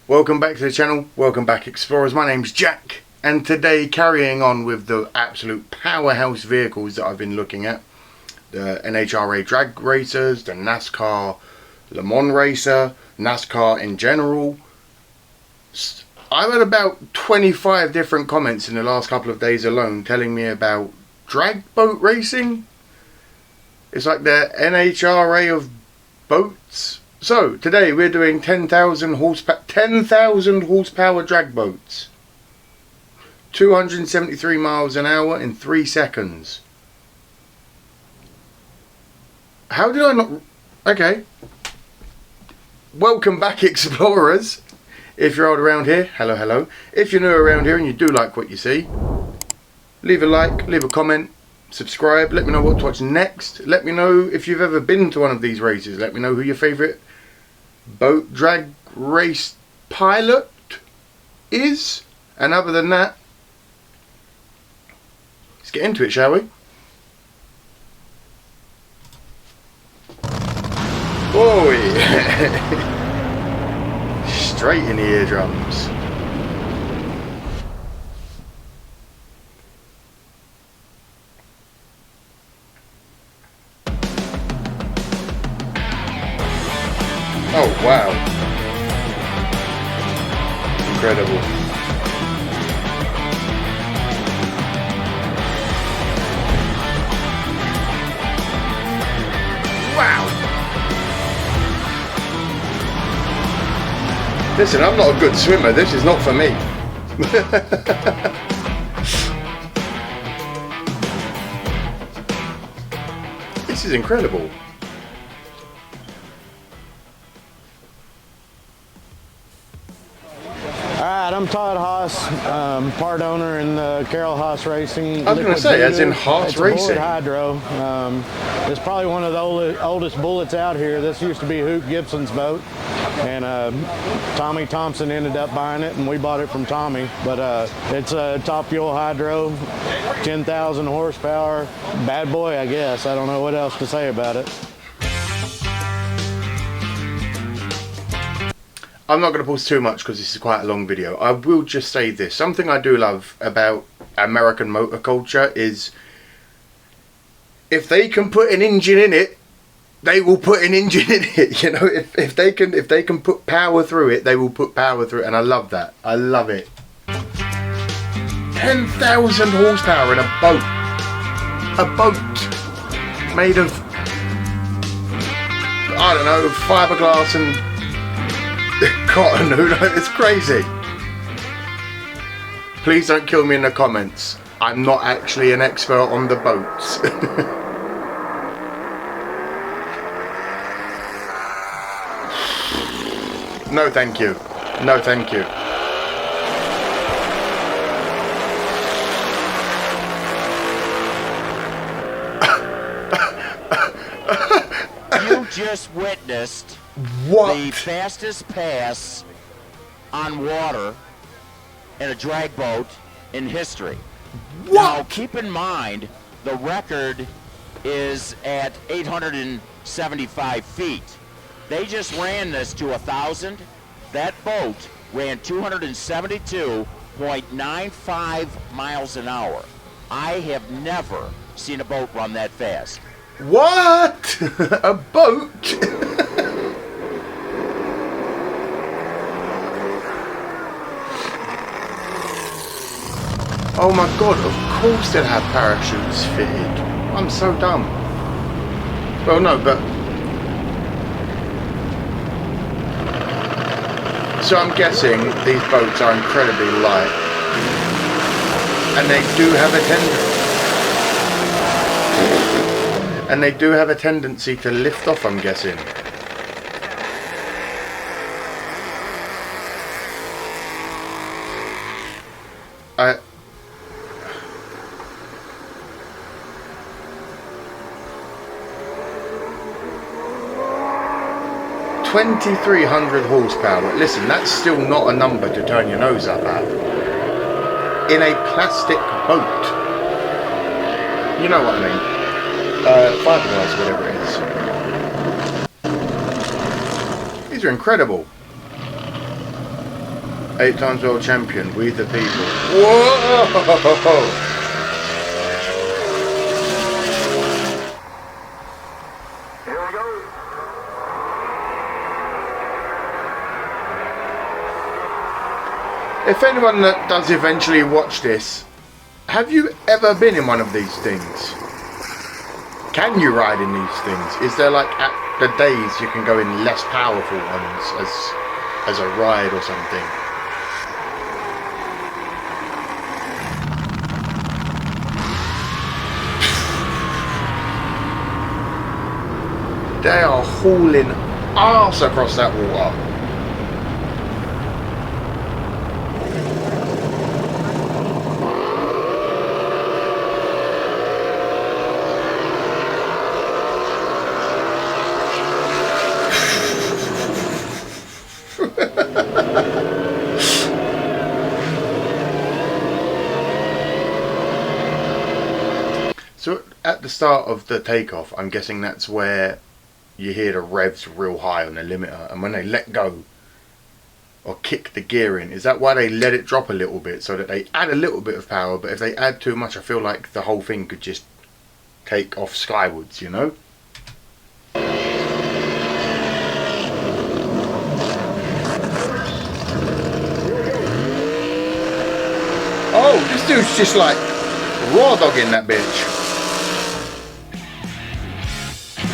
Welcome back to the channel, welcome back explorers, my name's Jack, and today carrying on with the absolute powerhouse vehicles that I've been looking at. The NHRA drag racers, the NASCAR Le Mans racer, NASCAR in general. I've had about 25 different comments in the last couple of days alone telling me about drag boat racing. It's like the NHRA of boats. So today we're doing 10,000 horsepower drag boats. 273 miles an hour in 3 seconds. How did I not... Okay. Welcome back, explorers. If you're old around here, hello, hello. If you're new around here and you do like what you see, leave a like, leave a comment, subscribe, let me know what to watch next. Let me know if you've ever been to one of these races. Let me know who your favourite boat drag race pilot is. And other than that, let's get into it, shall we? Boy! Straight in the eardrums. Oh wow. Incredible. Wow. Listen, I'm not a good swimmer. This is not for me. This is incredible. Alright, I'm Todd Haas, part owner in Carroll Haas Racing. I was going to say, as in Haas Racing. Bullet Hydro. It's probably one of the oldest bullets out here. This used to be Hoop Gibson's boat, and Tommy Thompson ended up buying it, and we bought it from Tommy. But it's a top fuel hydro, 10,000 horsepower, bad boy, I guess. I don't know what else to say about it. I'm not going to pause too much because this is quite a long video. I will just say this. Something I do love about American motor culture is if they can put an engine in it, they will put an engine in it. You know, if they can put power through it, they will put power through it, and I love that. I love it. 10,000 horsepower in a boat. A boat made of, I don't know, fiberglass and cotton. It's crazy. Please don't kill me in the comments. I'm not actually an expert on the boats. No thank you. No thank you. You just witnessed the fastest pass on water in a drag boat in history. What? Now, keep in mind, the record is at 875 feet. They just ran this to 1,000. That boat ran 272.95 miles an hour. I have never seen a boat run that fast. What? A boat? Oh my god, of course they'll have parachutes fitted. I'm so dumb. Well, no, but... So I'm guessing these boats are incredibly light. And they do have a tendency to lift off, I'm guessing. I... 2,300 horsepower. Listen, that's still not a number to turn your nose up at. In a plastic boat. You know what I mean. Fiberglass, whatever it is. These are incredible. 8 times world champion, We the People. Whoa! If anyone that does eventually watch this, have you ever been in one of these things? Can you ride in these things? Is there like at the days you can go in less powerful ones as a ride or something? They are hauling arse across that water. So at the start of the takeoff, I'm guessing that's where you hear the revs real high on the limiter, and when they let go or kick the gear in, is that why they let it drop a little bit, so that they add a little bit of power, but if they add too much, I feel like the whole thing could just take off skywards, you know? Oh, this dude's just like raw dogging that bitch.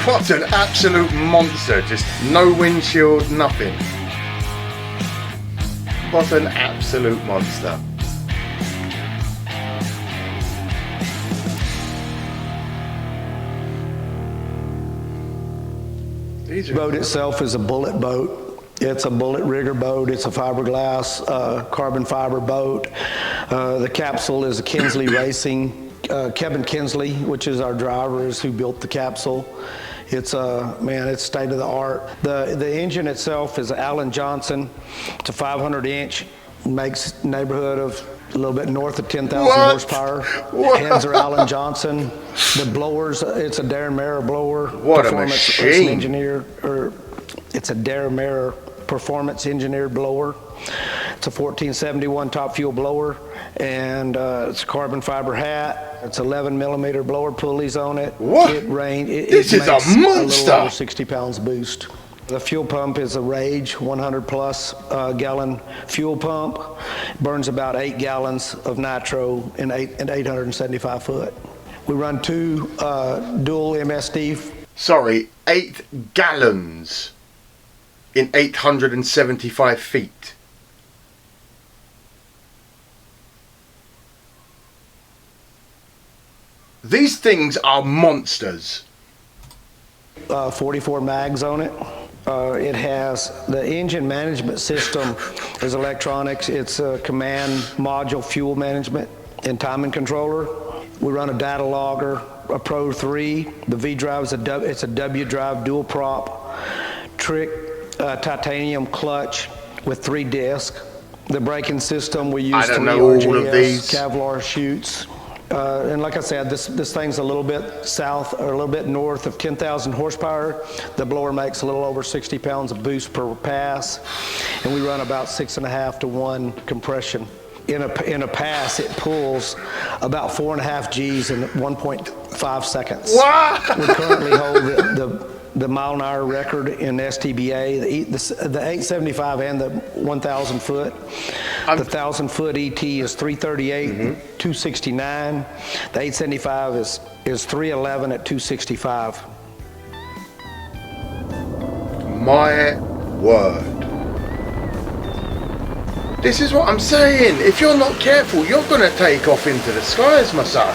What an absolute monster, just no windshield, nothing. What an absolute monster. The boat itself is a bullet boat. It's a bullet rigger boat. It's a fiberglass, carbon fiber boat. The capsule is a Kinsley Racing. Kevin Kinsley, which is our driver, is who built the capsule. It's it's state of the art. The engine itself is Alan Johnson. It's a 500 inch, makes neighborhood of a little bit north of 10,000 horsepower. Hands are Alan Johnson. The blowers, it's a Darren Marer blower. What a machine! It's a Darren Marer performance engineered blower. It's a 1471 top fuel blower, and it's a carbon fiber hat. It's 11 millimeter blower pulleys on it. What? This is a monster! A little over 60 pounds boost. The fuel pump is a Rage 100 plus gallon fuel pump. Burns about 8 gallons of nitro in 875 foot. We run 2 dual MSD. Sorry, 8 gallons in 875 feet. These things are monsters. 44 mags on it. It has the engine management system is electronics. It's a command module fuel management and timing controller. We run a data logger, a Pro 3. The V drive is it's a W drive dual prop, trick titanium clutch with 3 discs. The braking system, we use 3 RGS Kevlar chutes. And like I said, this thing's a little bit south or a little bit north of 10,000 horsepower. The blower makes a little over 60 pounds of boost per pass, and we run about 6.5 to 1 compression. In a pass, it pulls about 4.5 G's in 1.5 seconds. What? We currently hold the mile an hour record in STBA, the 875 and the 1,000 foot. The 1,000 foot ET is 338, 269. The 875 is 311 at 265. My word. This is what I'm saying. If you're not careful, you're going to take off into the skies, my son.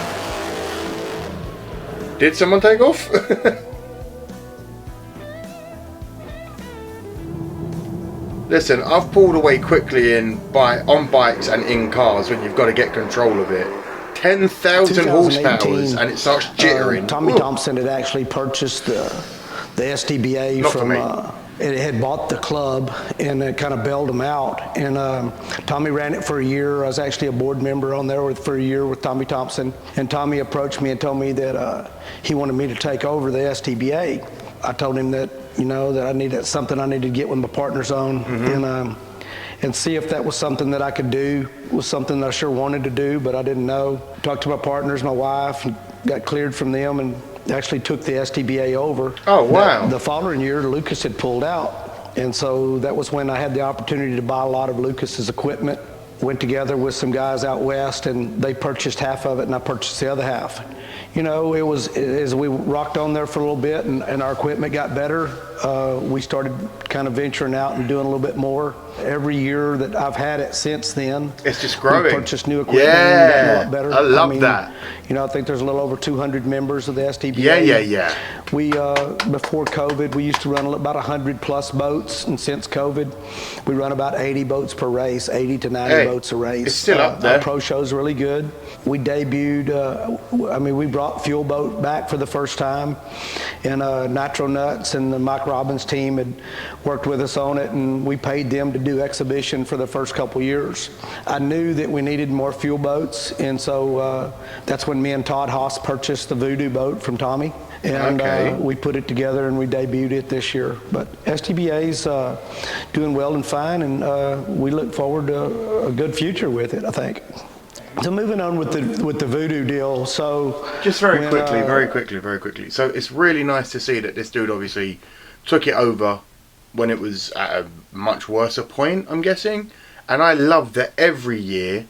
Did someone take off? Listen, I've pulled away quickly on bikes and in cars when you've got to get control of it. 10,000 horsepower and it starts jittering. Tommy Thompson had actually purchased the STBA from. It had bought the club and it kind of bailed him out. And Tommy ran it for a year. I was actually a board member on there for a year with Tommy Thompson. And Tommy approached me and told me that he wanted me to take over the STBA. I told him that, that I needed something I needed to get with my partners on. and see if that was something that I could do, was something that I sure wanted to do, but I didn't know. Talked to my partners, my wife, and got cleared from them and actually took the STBA over. Oh, wow. The following year, Lucas had pulled out. And so that was when I had the opportunity to buy a lot of Lucas's equipment. Went together with some guys out west, and they purchased half of it, and I purchased the other half. You know, it was, as we rocked on there for a little bit and our equipment got better, we started kind of venturing out and doing a little bit more. Every year that I've had it since then, it's just growing. We purchased new equipment and gotten a lot better. I love that. You know, I think there's a little over 200 members of the STBA. Yeah. We, before COVID, we used to run about 100 plus boats, and since COVID, we run about 80 boats per race, 80 to 90 boats a race. It's still up there. Our pro show's really good. We debuted, we brought Fuel Boat back for the first time, and Nitro Nuts and the Mike Robbins team had worked with us on it, and we paid them to do exhibition for the first couple years. I knew that we needed more fuel boats, and so that's when me and Todd Haas purchased the Voodoo boat from Tommy. And we put it together and we debuted it this year. But STBA's doing well and fine, and we look forward to a good future with it, I think. So moving on with the Voodoo deal, so... Just very quickly. So it's really nice to see that this dude obviously took it over when it was at a much worse point, I'm guessing. And I love that every year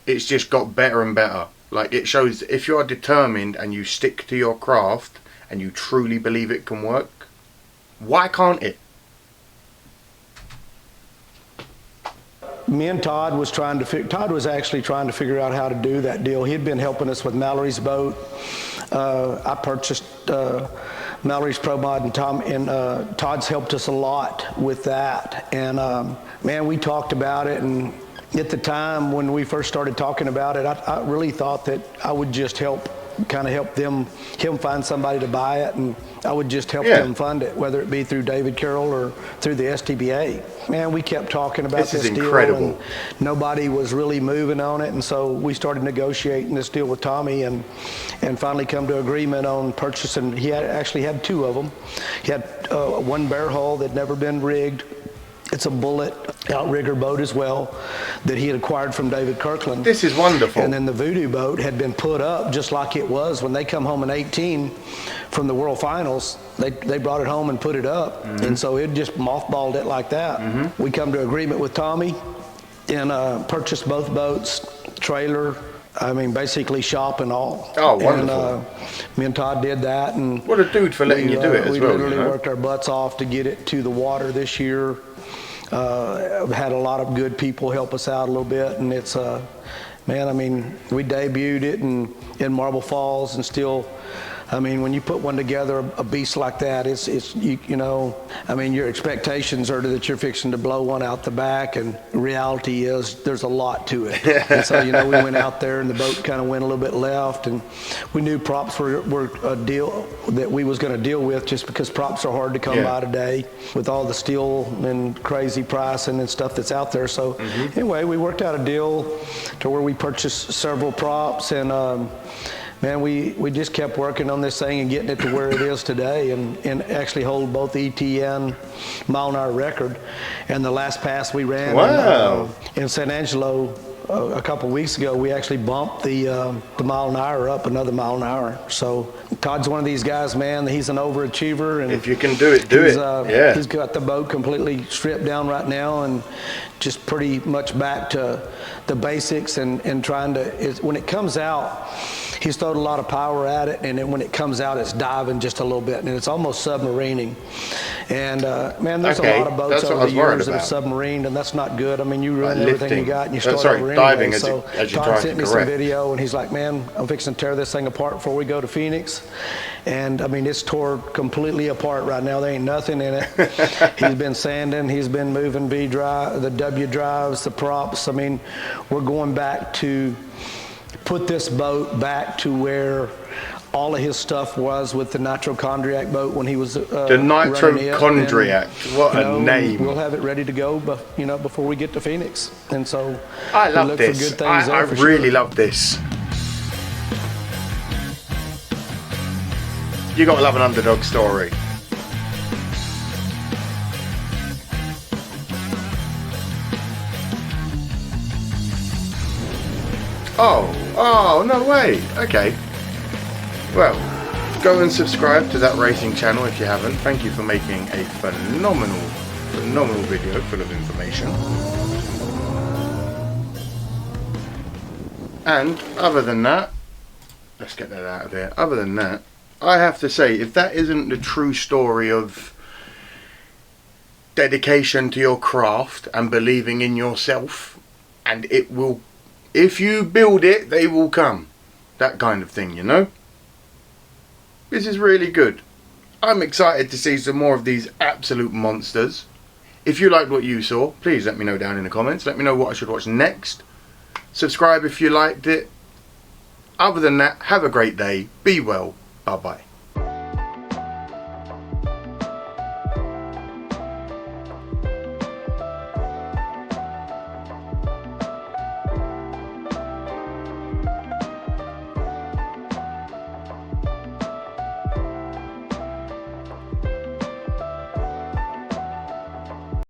it's just got better and better. Like, it shows if you are determined and you stick to your craft and you truly believe it can work, why can't it? Me and Todd was actually trying to figure out how to do that deal. He had been helping us with Mallory's boat. I purchased Mallory's Pro Mod, and Todd's helped us a lot with that. And man, we talked about it, and at the time when we first started talking about it, I really thought that I would just help him find somebody to buy it, and I would just help them fund it, whether it be through David Carroll or through the STBA. Man, we kept talking about this deal, and nobody was really moving on it, and so we started negotiating this deal with Tommy, and finally come to agreement on purchasing. He actually had two of them. He had one bare hull that never been rigged. It's a Bullet outrigger boat as well that he had acquired from David Kirkland. This is wonderful. And then the Voodoo boat had been put up just like it was when they come home in 18 from the World Finals. They brought it home and put it up. Mm-hmm. And so it just mothballed it like that. Mm-hmm. We come to agreement with Tommy and purchased both boats, trailer, basically shop and all. Oh, wonderful. And me and Todd did that. And what a dude for letting you do it as well. We literally worked our butts off to get it to the water this year. Had a lot of good people help us out a little bit, and it's we debuted it in Marble Falls, and still, when you put one together, a beast like that, your expectations are that you're fixing to blow one out the back, and reality is there's a lot to it. And so, we went out there and the boat kind of went a little bit left, and we knew props were a deal that we was going to deal with, just because props are hard to come by today with all the steel and crazy pricing and stuff that's out there. So anyway, we worked out a deal to where we purchased several props, and man, we just kept working on this thing and getting it to where it is today, and actually hold both ET and mile an hour record. And the last pass we ran in San Angelo a couple weeks ago, we actually bumped the mile an hour up another mile an hour. So Todd's one of these guys, man. He's an overachiever, and if you can do it, do it. He's got the boat completely stripped down right now, and just pretty much back to the basics, and trying to. When it comes out, he's thrown a lot of power at it, and then when it comes out, it's diving just a little bit, and it's almost submarining. And man, there's a lot of boats over the years that are submarined, and that's not good. You ruin everything you got, and you start over diving anyway. So Todd sent me some video, and he's like, "Man, I'm fixing to tear this thing apart before we go to Phoenix." And it's tore completely apart right now. There ain't nothing in it. He's been sanding, he's been moving the W drives, the props. We're going back to put this boat back to where all of his stuff was with the Nitrochondriac boat when he was the Nitrochondriac. What a name! We'll have it ready to go, before we get to Phoenix. And so I love this. For good things I really love this. You gotta love an underdog story. Oh, no way. Okay. Well, go and subscribe to that racing channel if you haven't. Thank you for making a phenomenal video full of information. And other than that, let's get that out of here. Other than that, I have to say, if that isn't the true story of dedication to your craft and believing in yourself, and it will, if you build it, they will come. That kind of thing, you know? This is really good. I'm excited to see some more of these absolute monsters. If you liked what you saw, please let me know down in the comments. Let me know what I should watch next. Subscribe if you liked it. Other than that, have a great day. Be well. Bye bye.